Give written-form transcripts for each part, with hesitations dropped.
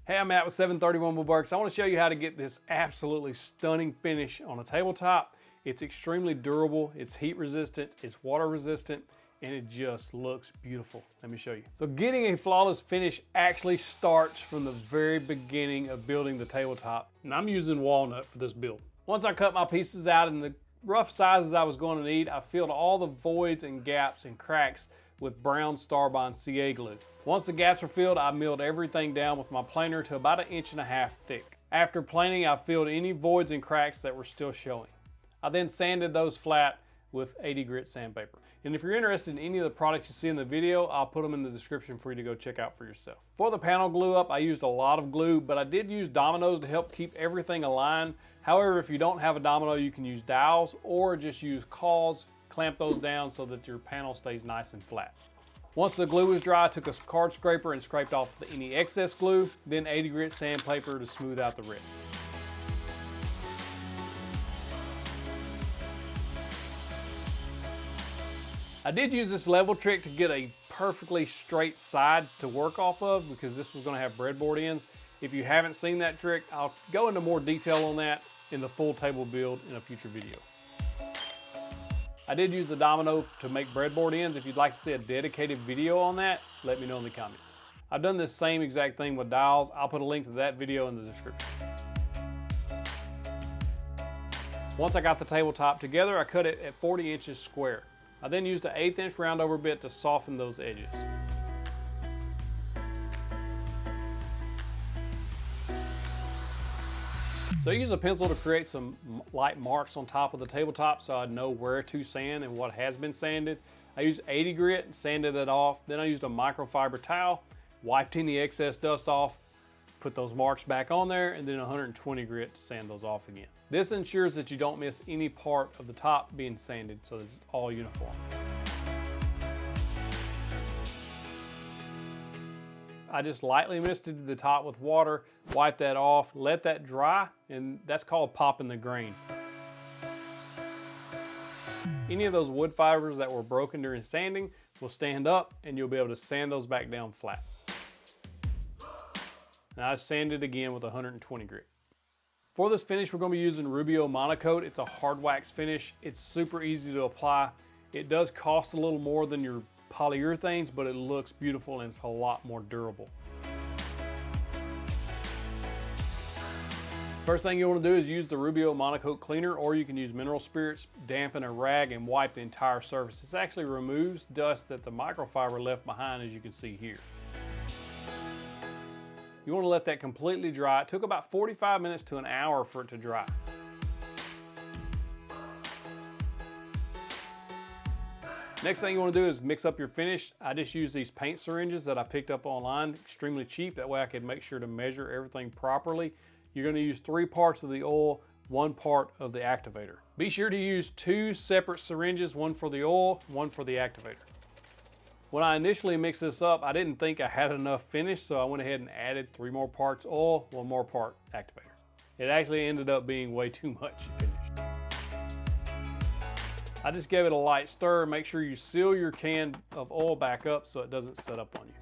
Hey, I'm Matt with 731 Woodworks. I want to show you how to get this absolutely stunning finish on a tabletop. It's extremely durable, it's heat resistant, it's water resistant, and it just looks beautiful. Let me show you. So getting a flawless finish actually starts from the very beginning of building the tabletop. And I'm using walnut for this build. Once I cut my pieces out in the rough sizes I was going to need, I filled all the voids and gaps and cracks with brown Starbond CA glue. Once the gaps were filled, I milled everything down with my planer to about 1.5 inches thick. After planing, I filled any voids and cracks that were still showing. I then sanded those flat with 80 grit sandpaper. And if you're interested in any of the products you see in the video, I'll put them in the description for you to go check out for yourself. For the panel glue up, I used a lot of glue, but I did use dominoes to help keep everything aligned. However, if you don't have a domino, you can use dowels or just use cawls, clamp those down so that your panel stays nice and flat. Once the glue was dry, I took a card scraper and scraped off any excess glue, then 80 grit sandpaper to smooth out the rest. I did use this level trick to get a perfectly straight side to work off of because this was going to have breadboard ends. If you haven't seen that trick, I'll go into more detail on that in the full table build in a future video. I did use the domino to make breadboard ends. If you'd like to see a dedicated video on that, let me know in the comments. I've done this same exact thing with dowels. I'll put a link to that video in the description. Once I got the tabletop together, I cut it at 40 inches square. I then used an 1/8 inch round over bit to soften those edges. So I use a pencil to create some light marks on top of the tabletop so I'd know where to sand and what has been sanded. I used 80 grit and sanded it off. Then I used a microfiber towel, wiped any excess dust off, put those marks back on there, and then 120 grit to sand those off again. This ensures that you don't miss any part of the top being sanded so that it's all uniform. I just lightly misted the top with water, wiped that off, let that dry, and that's called popping the grain. Any of those wood fibers that were broken during sanding will stand up and you'll be able to sand those back down flat. And I sanded again with 120 grit. For this finish, we're going to be using Rubio Monocoat. It's a hard wax finish. It's super easy to apply. It does cost a little more than your polyurethanes, but it looks beautiful and it's a lot more durable. First thing you want to do is use the Rubio Monocoat cleaner, or you can use mineral spirits, dampen a rag, and wipe the entire surface. This actually removes dust that the microfiber left behind, as you can see here. You want to let that completely dry. It took about 45 minutes to an hour for it to dry. Next thing you want to do is mix up your finish. I just use these paint syringes that I picked up online, extremely cheap. That way I can make sure to measure everything properly. You're going to use 3 parts of the oil, 1 part of the activator. Be sure to use 2 separate syringes, one for the oil, one for the activator. When I initially mixed this up, I didn't think I had enough finish, so I went ahead and added 3 more parts oil, 1 more part activator. It actually ended up being way too much finish. I just gave it a light stir. Make sure you seal your can of oil back up so it doesn't set up on you.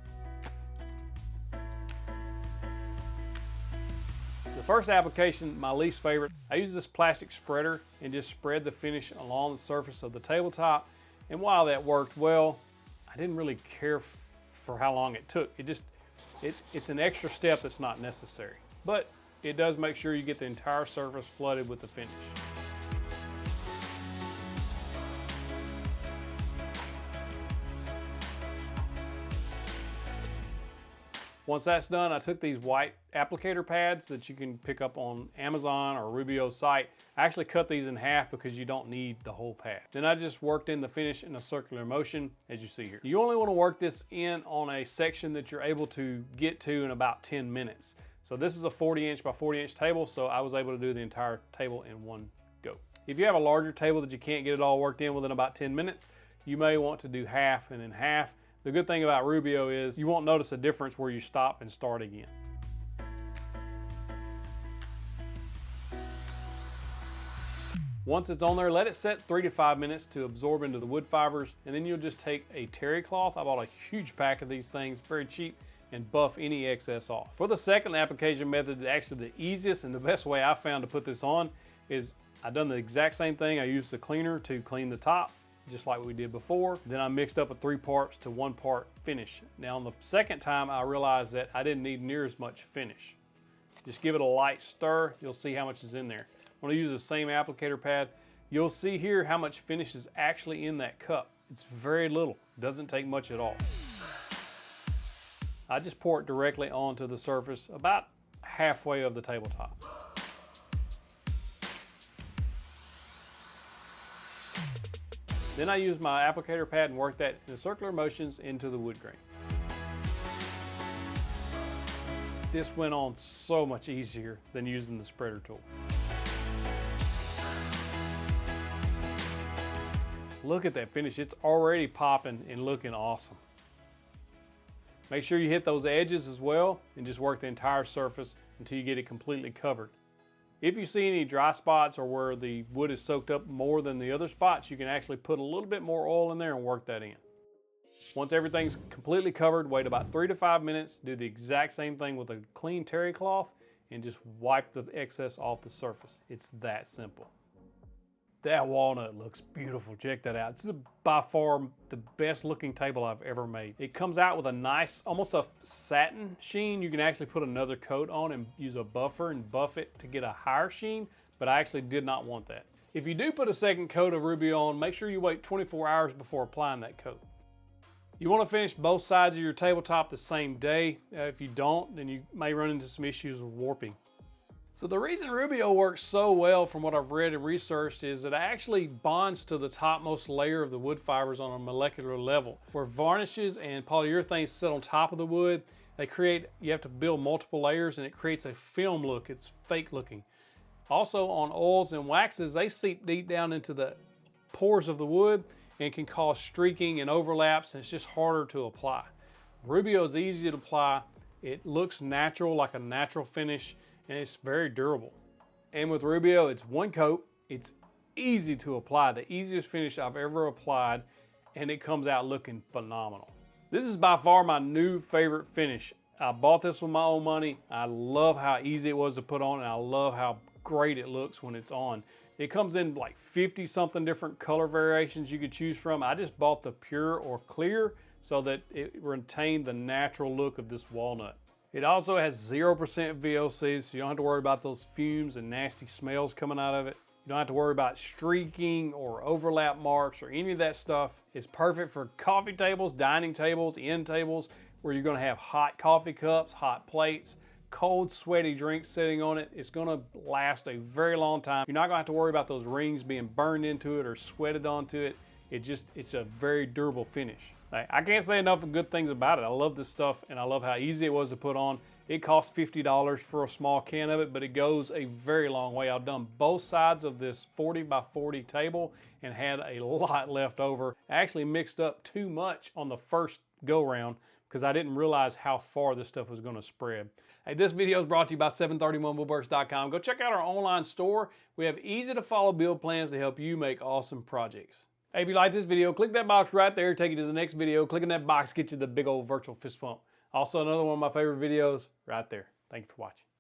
The first application, my least favorite, I use this plastic spreader and just spread the finish along the surface of the tabletop. And while that worked well, I didn't really care for how long it took. It's an extra step that's not necessary, but it does make sure you get the entire surface flooded with the finish. Once that's done, I took these white applicator pads that you can pick up on Amazon or Rubio's site. I actually cut these in half because you don't need the whole pad. Then I just worked in the finish in a circular motion, as you see here. You only want to work this in on a section that you're able to get to in about 10 minutes. So this is a 40 inch by 40 inch table, so I was able to do the entire table in one go. If you have a larger table that you can't get it all worked in within about 10 minutes, you may want to do half and then half. The good thing about Rubio is you won't notice a difference where you stop and start again. Once it's on there, let it set 3 to 5 minutes to absorb into the wood fibers, and then you'll just take a terry cloth. I bought a huge pack of these things, very cheap, and buff any excess off. For the second application method, actually the easiest and the best way I found to put this on is I've done the exact same thing. I used the cleaner to clean the top, just like we did before. Then I mixed up a 3 parts to 1 part finish. Now on the second time, I realized that I didn't need near as much finish. Just give it a light stir, you'll see how much is in there. I'm gonna use the same applicator pad. You'll see here how much finish is actually in that cup. It's very little, doesn't take much at all. I just pour it directly onto the surface, about halfway of the tabletop. Then I use my applicator pad and work that in circular motions into the wood grain. This went on so much easier than using the spreader tool. Look at that finish, it's already popping and looking awesome. Make sure you hit those edges as well and just work the entire surface until you get it completely covered. If you see any dry spots or where the wood is soaked up more than the other spots, you can actually put a little bit more oil in there and work that in. Once everything's completely covered, wait about 3 to 5 minutes, do the exact same thing with a clean terry cloth and just wipe the excess off the surface. It's that simple. That walnut looks beautiful, check that out. It's by far the best looking table I've ever made. It comes out with a nice, almost a satin sheen. You can actually put another coat on and use a buffer and buff it to get a higher sheen, but I actually did not want that. If you do put a second coat of Rubio on, make sure you wait 24 hours before applying that coat. You want to finish both sides of your tabletop the same day. If you don't, then you may run into some issues with warping. So the reason Rubio works so well from what I've read and researched is that it actually bonds to the topmost layer of the wood fibers on a molecular level. Where varnishes and polyurethanes sit on top of the wood, you have to build multiple layers and it creates a film look. It's fake looking. Also on oils and waxes, they seep deep down into the pores of the wood and can cause streaking and overlaps, and it's just harder to apply. Rubio is easy to apply. It looks natural, like a natural finish, and it's very durable. And with Rubio, it's 1 coat, it's easy to apply, the easiest finish I've ever applied, and it comes out looking phenomenal. This is by far my new favorite finish. I bought this with my own money. I love how easy it was to put on, and I love how great it looks when it's on. It comes in like 50 something different color variations you could choose from. I just bought the pure or clear so that it retained the natural look of this walnut. It also has 0% VOC, so you don't have to worry about those fumes and nasty smells coming out of it. You don't have to worry about streaking or overlap marks or any of that stuff. It's perfect for coffee tables, dining tables, end tables, where you're gonna have hot coffee cups, hot plates, cold, sweaty drinks sitting on it. It's gonna last a very long time. You're not gonna have to worry about those rings being burned into it or sweated onto it. It's a very durable finish. I can't say enough of good things about it. I love this stuff and I love how easy it was to put on. It costs $50 for a small can of it, but it goes a very long way. I've done both sides of this 40 by 40 table and had a lot left over. I actually mixed up too much on the first go round because I didn't realize how far this stuff was gonna spread. Hey, this video is brought to you by 731woodworks.com. Go check out our online store. We have easy to follow build plans to help you make awesome projects. Hey, if you like this video, click that box right there, take you to the next video. Clicking that box, get you the big old virtual fist pump. Also, another one of my favorite videos right there. Thank you for watching.